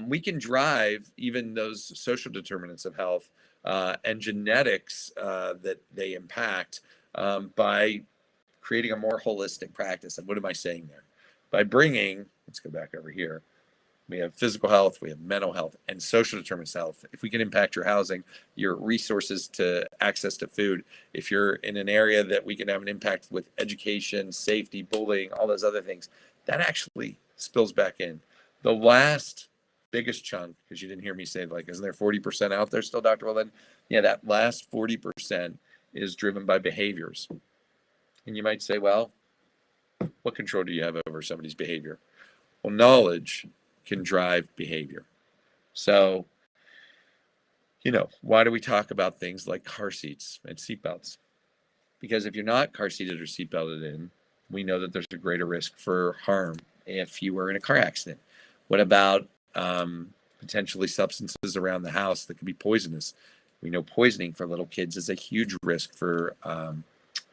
we can drive even those social determinants of health and genetics that they impact by creating a more holistic practice. And what am I saying there? By bringing, let's go back over here. We have physical health, we have mental health, and social determinants of health. If we can impact your housing, your resources to access to food, if you're in an area that we can have an impact with education, safety, bullying, all those other things, that actually spills back in. The last biggest chunk, because you didn't hear me say, like, isn't there 40% out there still, Dr. Well, yeah, that last 40% is driven by behaviors. And you might say, well, what control do you have over somebody's behavior? Well, knowledge can drive behavior. So, why do we talk about things like car seats and seatbelts? Because if you're not car seated or seatbelted in, we know that there's a greater risk for harm if you were in a car accident. What about potentially substances around the house that could be poisonous? We know poisoning for little kids is a huge risk for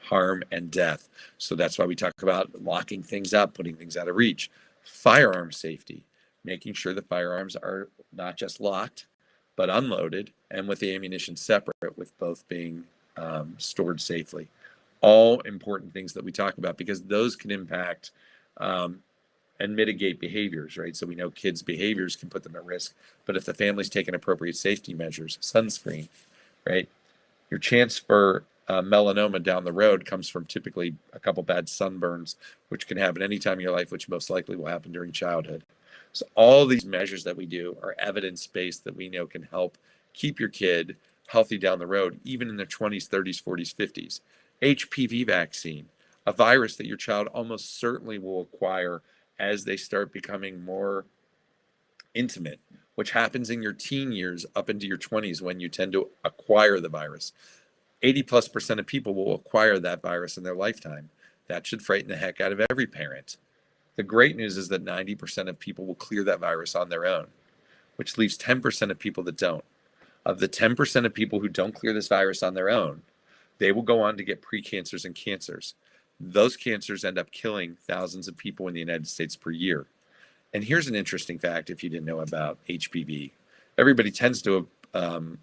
harm and death. So that's why we talk about locking things up, putting things out of reach. Firearm safety, making sure the firearms are not just locked, but unloaded and with the ammunition separate, with both being stored safely. All important things that we talk about, because those can impact and mitigate behaviors, right? So we know kids' behaviors can put them at risk, but if the family's taken appropriate safety measures, sunscreen, right? Your chance for melanoma down the road comes from typically a couple bad sunburns, which can happen anytime in your life, which most likely will happen during childhood. So all these measures that we do are evidence-based that we know can help keep your kid healthy down the road, even in their 20s, 30s, 40s, 50s. HPV vaccine, a virus that your child almost certainly will acquire as they start becoming more intimate, which happens in your teen years up into your 20s when you tend to acquire the virus. 80+% of people will acquire that virus in their lifetime. That should frighten the heck out of every parent. The great news is that 90% of people will clear that virus on their own, which leaves 10% of people that don't. Of the 10% of people who don't clear this virus on their own, they will go on to get precancers and cancers. Those cancers end up killing thousands of people in the United States per year. And here's an interesting fact if you didn't know about HPV. Everybody tends to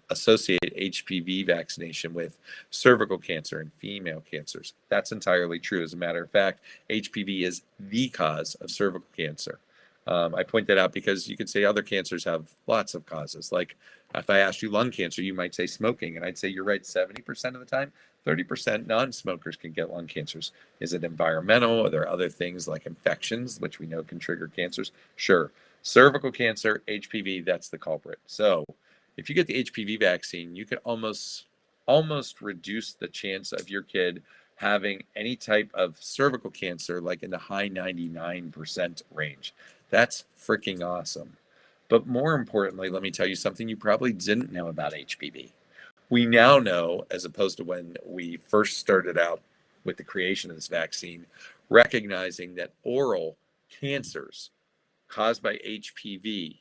associate HPV vaccination with cervical cancer and female cancers. That's entirely true. As a matter of fact, HPV is the cause of cervical cancer. I point that out because you could say other cancers have lots of causes. Like if I asked you lung cancer, you might say smoking, and I'd say you're right 70% of the time. 30% non-smokers can get lung cancers. Is it environmental? Are there other things like infections, which we know can trigger cancers? Sure. Cervical cancer, HPV, that's the culprit. So if you get the HPV vaccine, you can almost reduce the chance of your kid having any type of cervical cancer, like in the high 99% range. That's freaking awesome. But more importantly, let me tell you something you probably didn't know about HPV. We now know, as opposed to when we first started out with the creation of this vaccine, recognizing that oral cancers caused by HPV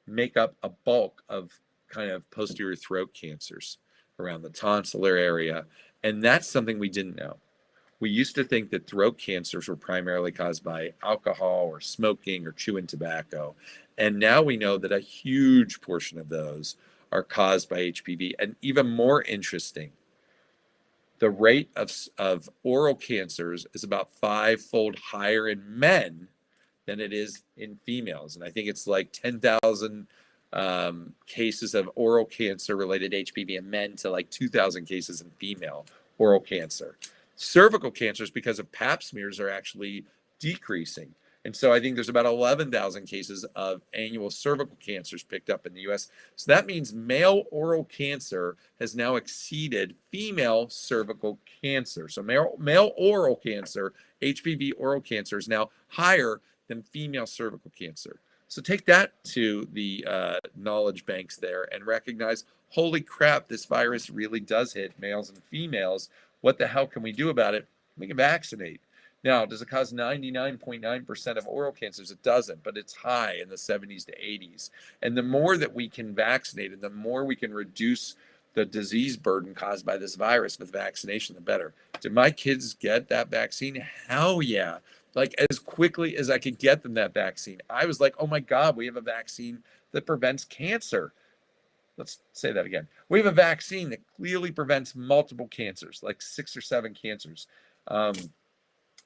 make up a bulk of kind of posterior throat cancers around the tonsillar area. And that's something we didn't know. We used to think that throat cancers were primarily caused by alcohol or smoking or chewing tobacco. And now we know that a huge portion of those are caused by HPV. And even more interesting, the rate of oral cancers is about 5-fold higher in men than it is in females. And I think it's like 10,000 cases of oral cancer related HPV in men to like 2,000 cases in female oral cancer. Cervical cancers, because of pap smears, are actually decreasing. And so I think there's about 11,000 cases of annual cervical cancers picked up in the US. So that means male oral cancer has now exceeded female cervical cancer. So male oral cancer, HPV oral cancer, is now higher than female cervical cancer. So take that to the knowledge banks there and recognize, holy crap, this virus really does hit males and females. What the hell can we do about it? We can vaccinate. Now, does it cause 99.9% of oral cancers? It doesn't, but it's high in the 70s to 80s. And the more that we can vaccinate and the more we can reduce the disease burden caused by this virus with vaccination, the better. Did my kids get that vaccine? Hell yeah. Like as quickly as I could get them that vaccine. I was like, oh my God, we have a vaccine that prevents cancer. Let's say that again. We have a vaccine that clearly prevents multiple cancers, like 6 or 7 cancers.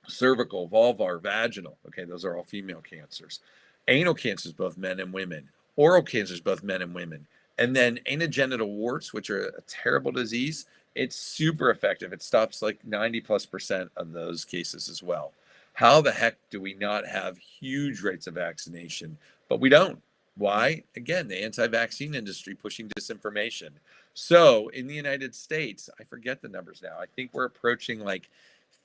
Cervical, vulvar, vaginal. Okay, those are all female cancers. Anal cancers, both men and women. Oral cancers, both men and women. And then anogenital warts, which are a terrible disease, it's super effective. It stops like 90+% of those cases as well. How the heck do we not have huge rates of vaccination? But we don't. Why? Again, the anti-vaccine industry pushing disinformation. So in the United States, I forget the numbers now. I think we're approaching like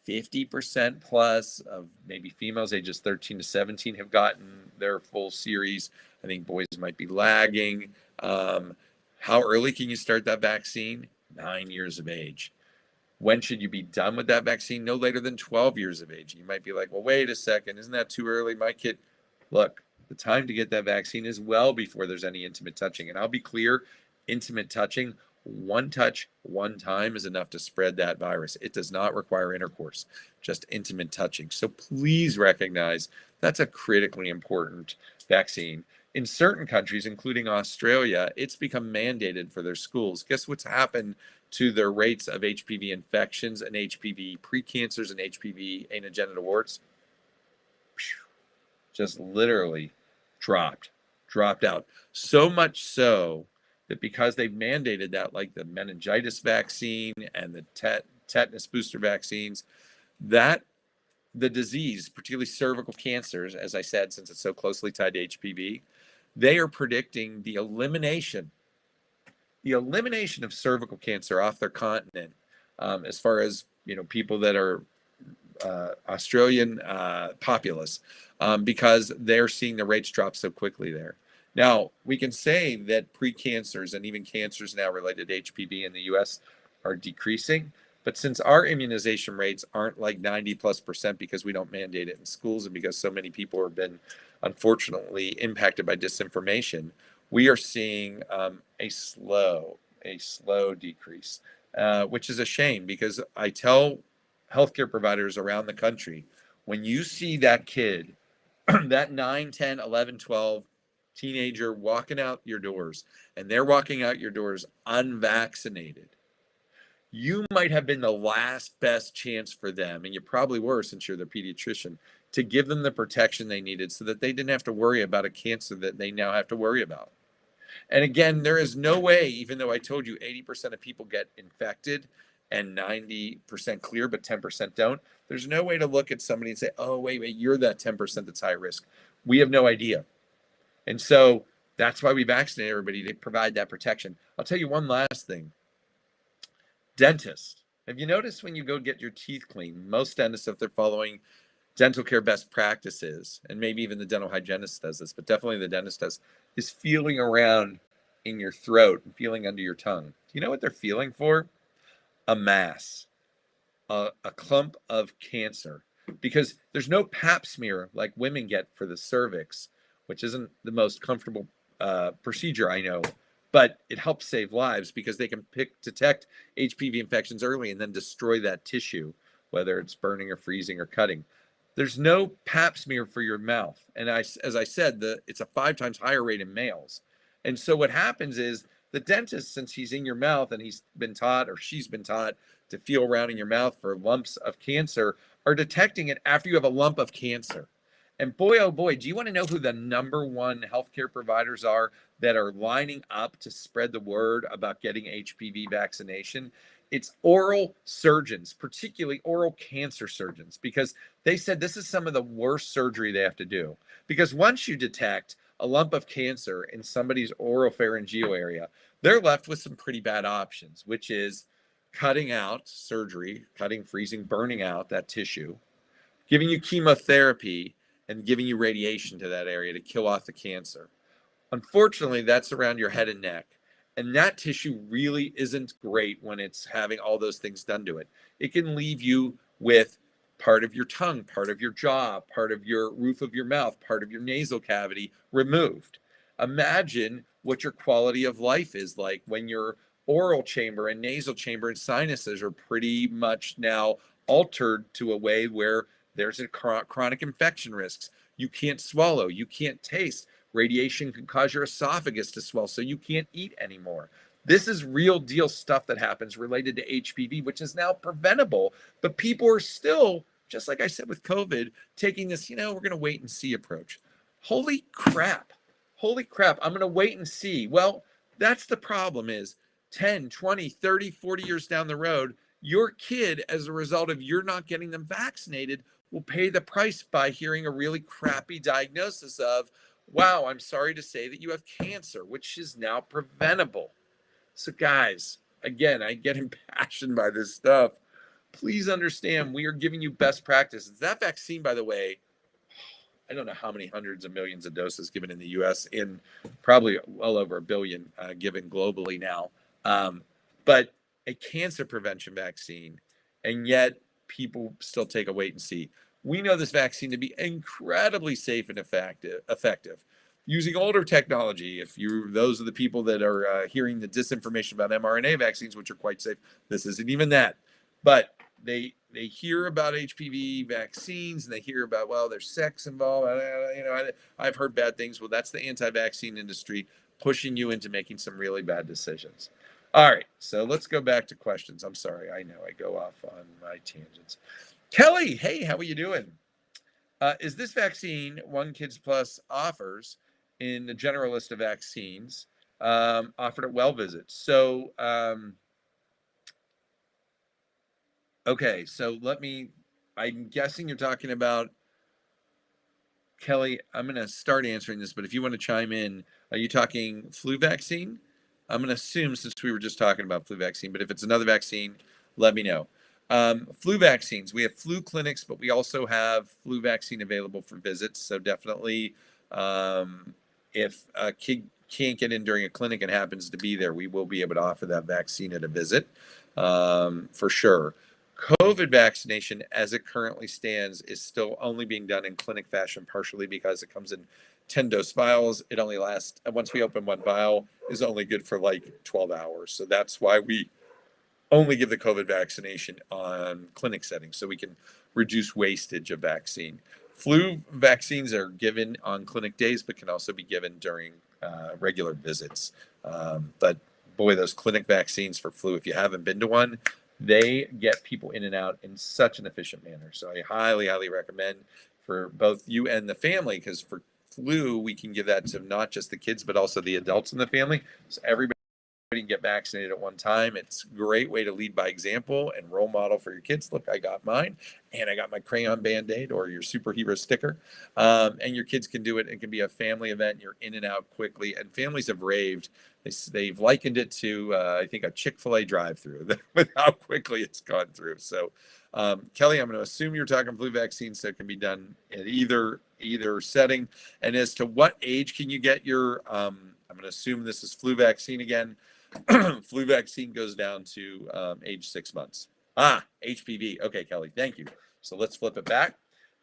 50% plus of maybe females ages 13 to 17 have gotten their full series. I think boys might be lagging. How early can you start that vaccine? 9 years of age. When should you be done with that vaccine? No later than 12 years of age. You might be like, well, wait a second. Isn't that too early? My kid, look, the time to get that vaccine is well before there's any intimate touching. And I'll be clear, intimate touching, one touch, one time is enough to spread that virus. It does not require intercourse, just intimate touching. So please recognize that's a critically important vaccine. In certain countries, including Australia, it's become mandated for their schools. Guess what's happened to their rates of HPV infections and HPV precancers and HPV anogenital warts? Just literally dropped out. So much so that because they've mandated that, like the meningitis vaccine and the tetanus booster vaccines, that the disease, particularly cervical cancers, as I said, since it's so closely tied to HPV, they are predicting the elimination of cervical cancer off their continent, as far as people that are Australian populace, because they're seeing the rates drop so quickly there. Now, we can say that precancers and even cancers now related to HPV in the US are decreasing, but since our immunization rates aren't like 90+% because we don't mandate it in schools and because so many people have been unfortunately impacted by disinformation, we are seeing a slow decrease, which is a shame, because I tell healthcare providers around the country, when you see that kid, that 9, 10, 11, 12, teenager walking out your doors, and they're walking out your doors unvaccinated, you might have been the last best chance for them, and you probably were since you're the pediatrician, to give them the protection they needed so that they didn't have to worry about a cancer that they now have to worry about. And again, there is no way, even though I told you 80% of people get infected and 90% clear, but 10% don't, there's no way to look at somebody and say, oh, wait, you're that 10% that's high risk. We have no idea. And so that's why we vaccinate everybody to provide that protection. I'll tell you one last thing. Dentist. Have you noticed when you go get your teeth cleaned, most dentists, if they're following dental care best practices, and maybe even the dental hygienist does this, but definitely the dentist does, is feeling around in your throat and feeling under your tongue. Do you know what they're feeling for? A mass, a clump of cancer. Because there's no pap smear like women get for the cervix, which isn't the most comfortable procedure I know, but it helps save lives because they can detect HPV infections early and then destroy that tissue, whether it's burning or freezing or cutting. There's no pap smear for your mouth. And as I said, it's a 5 times higher rate in males. And so what happens is the dentist, since he's in your mouth and he's been taught or she's been taught to feel around in your mouth for lumps of cancer, are detecting it after you have a lump of cancer. And boy, oh boy, do you want to know who the number one healthcare providers are that are lining up to spread the word about getting HPV vaccination? It's oral surgeons, particularly oral cancer surgeons, because they said this is some of the worst surgery they have to do. Because once you detect a lump of cancer in somebody's oropharyngeal area, they're left with some pretty bad options, which is cutting out surgery, cutting, freezing, burning out that tissue, giving you chemotherapy, and giving you radiation to that area to kill off the cancer. Unfortunately, that's around your head and neck. And that tissue really isn't great when it's having all those things done to it. It can leave you with part of your tongue, part of your jaw, part of your roof of your mouth, part of your nasal cavity removed. Imagine what your quality of life is like when your oral chamber and nasal chamber and sinuses are pretty much now altered to a way where there's a chronic infection risks. You can't swallow, you can't taste. Radiation can cause your esophagus to swell, so you can't eat anymore. This is real deal stuff that happens related to HPV, which is now preventable. But people are still, just like I said with COVID, taking this, we're going to wait and see approach. Holy crap. Holy crap. I'm going to wait and see. Well, that's the problem is 10, 20, 30, 40 years down the road, your kid, as a result of you're not getting them vaccinated, will pay the price by hearing a really crappy diagnosis of, wow, I'm sorry to say that you have cancer, which is now preventable. So guys, again, I get impassioned by this stuff. Please understand, we are giving you best practices. That vaccine, by the way, I don't know how many hundreds of millions of doses given in the US, in probably well over 1 billion given globally now. But a cancer prevention vaccine, and yet people still take a wait and see. We know this vaccine to be incredibly safe and effective. Using older technology, those are the people that are hearing the disinformation about mRNA vaccines, which are quite safe. This isn't even that. But they hear about HPV vaccines and they hear about, well, there's sex involved. I've heard bad things. Well, that's the anti-vaccine industry pushing you into making some really bad decisions. All right, so let's go back to questions. I'm sorry, I know I go off on my tangents. Kelly, hey, how are you doing? Is this vaccine One Kids Plus offers in the general list of vaccines offered at well visits? So, okay, so I'm guessing you're talking about, Kelly, I'm going to start answering this, but if you want to chime in, are you talking flu vaccine? I'm going to assume since we were just talking about flu vaccine, but if it's another vaccine, let me know. Flu vaccines, we have flu clinics, but we also have flu vaccine available for visits. So definitely, if a kid can't get in during a clinic and happens to be there, we will be able to offer that vaccine at a visit for sure. COVID vaccination, as it currently stands, is still only being done in clinic fashion, partially because it comes in 10-dose vials. It only lasts, once we open one vial, is only good for like 12 hours. So that's why we only give the COVID vaccination on clinic settings, so we can reduce wastage of vaccine. Flu vaccines are given on clinic days, but can also be given during regular visits. But boy, those clinic vaccines for flu, if you haven't been to one, they get people in and out in such an efficient manner. So I highly, highly recommend for both you and the family, because for flu, we can give that to not just the kids, but also the adults in the family. So everybody can get vaccinated at one time. It's a great way to lead by example and role model for your kids. Look, I got mine, and I got my crayon Band-Aid or your superhero sticker. And your kids can do it. It can be a family event. You're in and out quickly. And families have raved. They've likened it to, I think, a Chick-fil-A drive-through with how quickly it's gone through. So, Kelly, I'm going to assume you're talking flu vaccines, so it can be done at either setting. And as to what age can you get your, I'm going to assume this is flu vaccine again. Flu vaccine goes down to age 6 months. HPV. Okay, Kelly, thank you. So let's flip it back.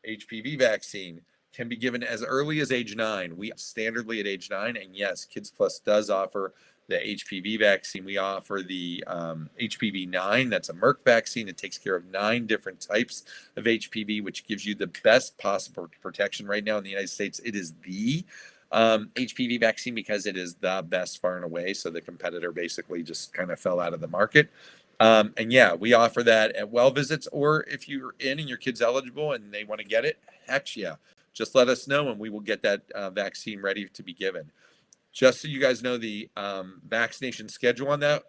HPV vaccine can be given as early as age 9. We standardly at age 9, and yes, Kids Plus does offer the HPV vaccine. We offer the HPV 9. That's a Merck vaccine. It takes care of 9 different types of HPV, which gives you the best possible protection right now in the United States. It is the HPV vaccine because it is the best far and away. So the competitor basically just kind of fell out of the market. And yeah, we offer that at well visits, or if you're in and your kid's eligible and they want to get it, heck yeah, just let us know and we will get that vaccine ready to be given. Just so you guys know the vaccination schedule on that,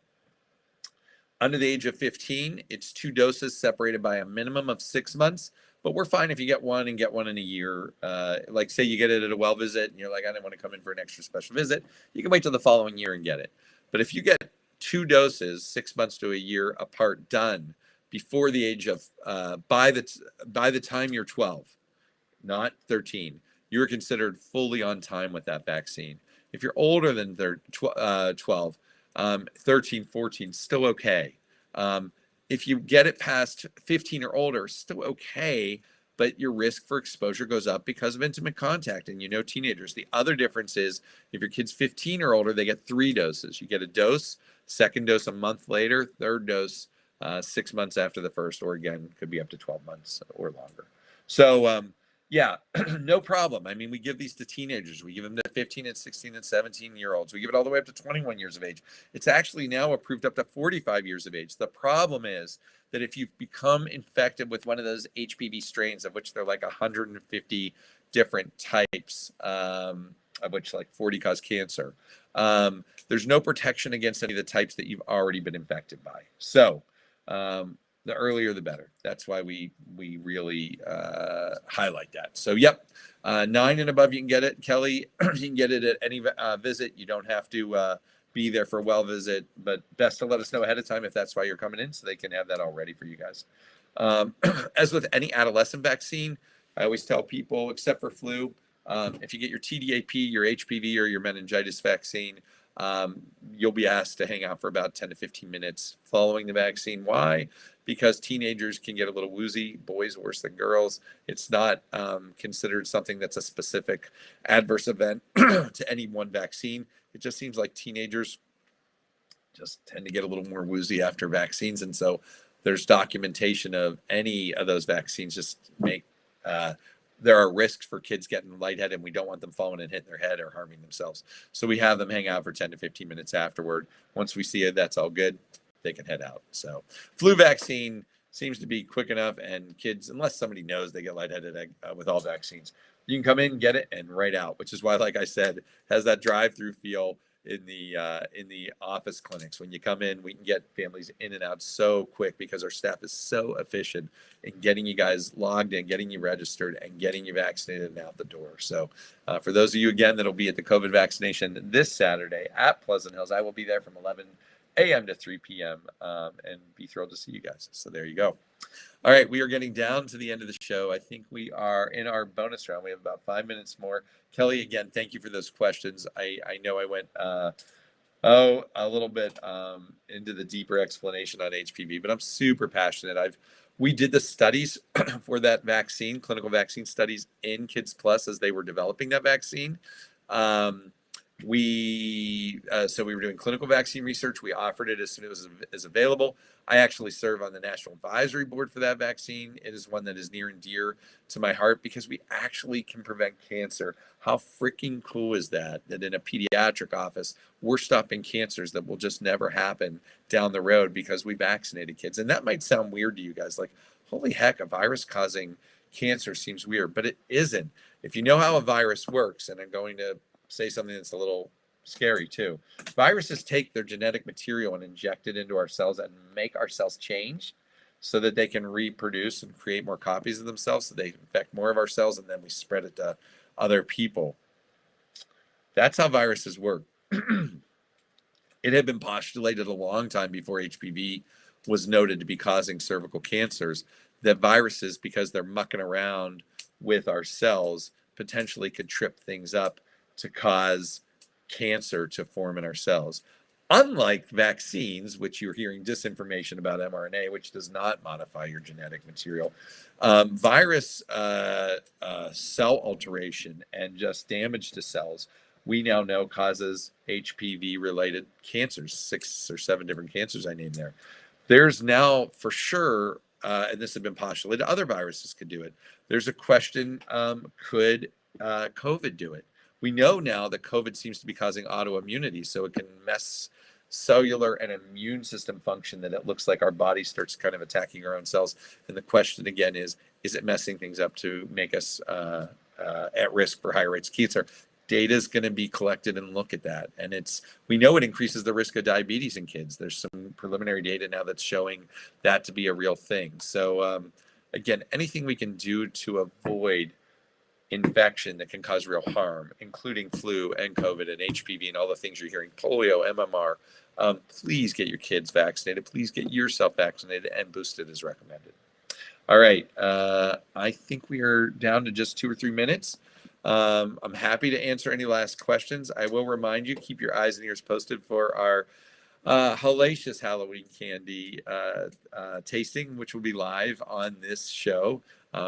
under the age of 15, it's 2 doses separated by a minimum of 6 months. But we're fine if you get one and get one in a year. Like say you get it at a well visit and you're like, I didn't want to come in for an extra special visit. You can wait till the following year and get it. But if you get 2 doses, 6 months to a year apart, done before the age of, by the time you're 12, not 13, you're considered fully on time with that vaccine. If you're older than 12, 13, 14, still okay. If you get it past 15 or older, still okay, but your risk for exposure goes up because of intimate contact. And teenagers. The other difference is if your kid's 15 or older, they get 3 doses. You get a dose, second dose a month later, third dose 6 months after the first, or again, could be up to 12 months or longer. So, yeah, no problem. I mean, we give these to teenagers. We give them to 15 and 16 and 17-year-olds. We give it all the way up to 21 years of age. It's actually now approved up to 45 years of age. The problem is that if you've become infected with one of those HPV strains, of which there are like 150 different types, of which like 40 cause cancer, there's no protection against any of the types that you've already been infected by. So, the earlier the better. That's why we really highlight that. So yep, 9 and above you can get it. Kelly, you can get it at any visit. You don't have to be there for a well visit, but best to let us know ahead of time if that's why you're coming in, so they can have that all ready for you guys. As with any adolescent vaccine, I always tell people, except for flu, if you get your TDAP, your HPV, or your meningitis vaccine, you'll be asked to hang out for about 10 to 15 minutes following the vaccine. Why? Because teenagers can get a little woozy, boys worse than girls. It's not considered something that's a specific adverse event to any one vaccine. It just seems like teenagers just tend to get a little more woozy after vaccines. And so there's documentation of any of those vaccines just make, there are risks for kids getting lightheaded, and we don't want them falling and hitting their head or harming themselves. So we have them hang out for 10 to 15 minutes afterward. Once we see it, that's all good, they can head out. So flu vaccine seems to be quick enough, and kids, unless somebody knows they get lightheaded with all vaccines, you can come in, get it, and right out, which is why, like I said, has that drive-through feel in the office clinics. When you come in, we can get families in and out so quick because our staff is so efficient in getting you guys logged in, getting you registered, and getting you vaccinated and out the door. So for those of you, again, that'll be at the COVID vaccination this Saturday at Pleasant Hills, I will be there from 11 a.m. to 3 p.m. And be thrilled to see you guys. So there you go. All right, we are getting down to the end of the show. I think we are in our bonus round. We have about 5 minutes more. Kelly, again, thank you for those questions. I know I went a little bit into the deeper explanation on HPV, but I'm super passionate. We did the studies for that vaccine, clinical vaccine studies in Kids Plus as they were developing that vaccine. So we were doing clinical vaccine research. We offered it as soon as it was available. I actually serve on the National Advisory Board for that vaccine. It is one that is near and dear to my heart because we actually can prevent cancer. How freaking cool is that? That in a pediatric office, we're stopping cancers that will just never happen down the road because we vaccinated kids. And that might sound weird to you guys, like, holy heck, a virus causing cancer seems weird, but it isn't. If you know how a virus works, and I'm going to say something that's a little scary too. Viruses take their genetic material and inject it into our cells and make our cells change so that they can reproduce and create more copies of themselves, so they infect more of our cells, and then we spread it to other people. That's how viruses work. It had been postulated a long time before HPV was noted to be causing cervical cancers that viruses, because they're mucking around with our cells, potentially could trip things up to cause cancer to form in our cells. Unlike vaccines, which you're hearing disinformation about mRNA, which does not modify your genetic material, virus cell alteration and just damage to cells, we now know causes HPV-related cancers, 6 or 7 different cancers I named there. There's now for sure, and this has been postulated, other viruses could do it. There's a question, could COVID do it? We know now that COVID seems to be causing autoimmunity, so it can mess cellular and immune system function, that it looks like our body starts kind of attacking our own cells. And the question again is it messing things up to make us at risk for higher rates of cancer? Data is going to be collected and look at that. And we know it increases the risk of diabetes in kids. There's some preliminary data now that's showing that to be a real thing. So again, anything we can do to avoid infection that can cause real harm, including flu and COVID and HPV and all the things you're hearing, polio, MMR, please get your kids vaccinated. Please get yourself vaccinated and boosted as recommended. All right. I think we are down to just 2 or 3 minutes. I'm happy to answer any last questions. I will remind you, keep your eyes and ears posted for our hellacious Halloween candy tasting, which will be live on this show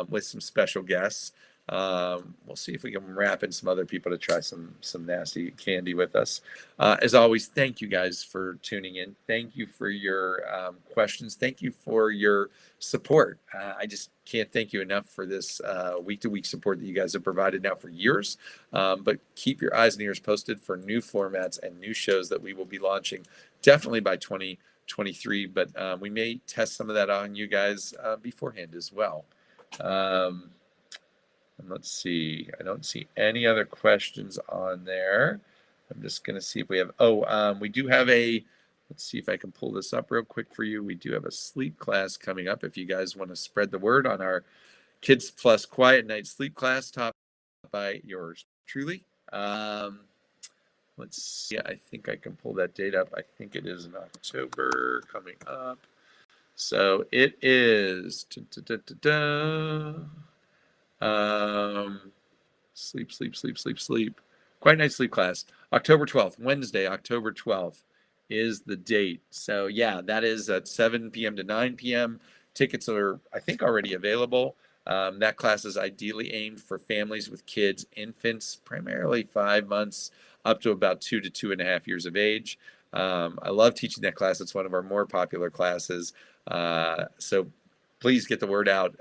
with some special guests. We'll see if we can wrap in some other people to try some nasty candy with us. As always, thank you guys for tuning in. Thank you for your questions. Thank you for your support. I just can't thank you enough for this week-to-week support that you guys have provided now for years. But keep your eyes and ears posted for new formats and new shows that we will be launching definitely by 2023. But we may test some of that on you guys beforehand as well. And let's see, I don't see any other questions on there. I'm just going to see if we have, we do have let's see if I can pull this up real quick for you. We do have a sleep class coming up. If you guys want to spread the word on our Kids Plus Quiet Night Sleep class, taught by yours truly. Let's see, I think I can pull that date up. I think it is in October coming up. So it is, sleep. Quiet Night Sleep class. October 12th, Wednesday, October 12th is the date. So yeah, that is at 7 p.m. to 9 p.m. Tickets are, I think, already available. That class is ideally aimed for families with kids, infants, primarily 5 months up to about 2 to 2.5 years of age. I love teaching that class. It's one of our more popular classes. So please get the word out.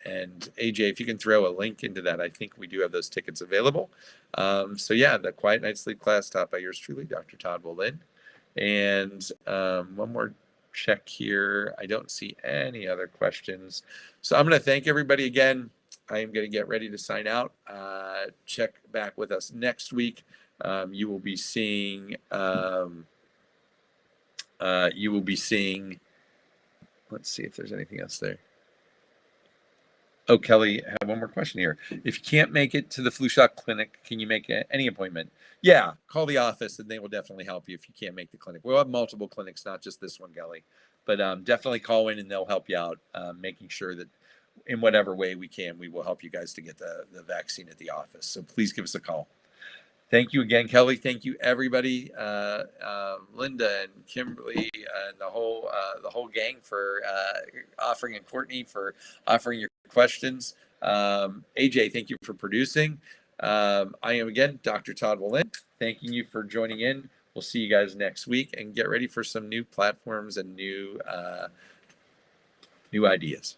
And AJ, if you can throw a link into that, I think we do have those tickets available. So yeah, the Quiet Night Sleep class taught by yours truly, Dr. Todd Wolin. And one more check here. I don't see any other questions. So I'm going to thank everybody again. I am going to get ready to sign out. Check back with us next week. You will be seeing, let's see if there's anything else there. Oh, Kelly, I have one more question here. If you can't make it to the flu shot clinic, can you make any appointment? Yeah, call the office and they will definitely help you if you can't make the clinic. We'll have multiple clinics, not just this one, Kelly. But definitely call in and they'll help you out, making sure that in whatever way we can, we will help you guys to get the vaccine at the office. So please give us a call. Thank you again, Kelly. Thank you, everybody, Linda and Kimberly and the whole gang for offering, and Courtney for offering your questions. AJ, thank you for producing. I am again Dr. Todd Wallin, thanking you for joining in. We'll see you guys next week, and get ready for some new platforms and new ideas.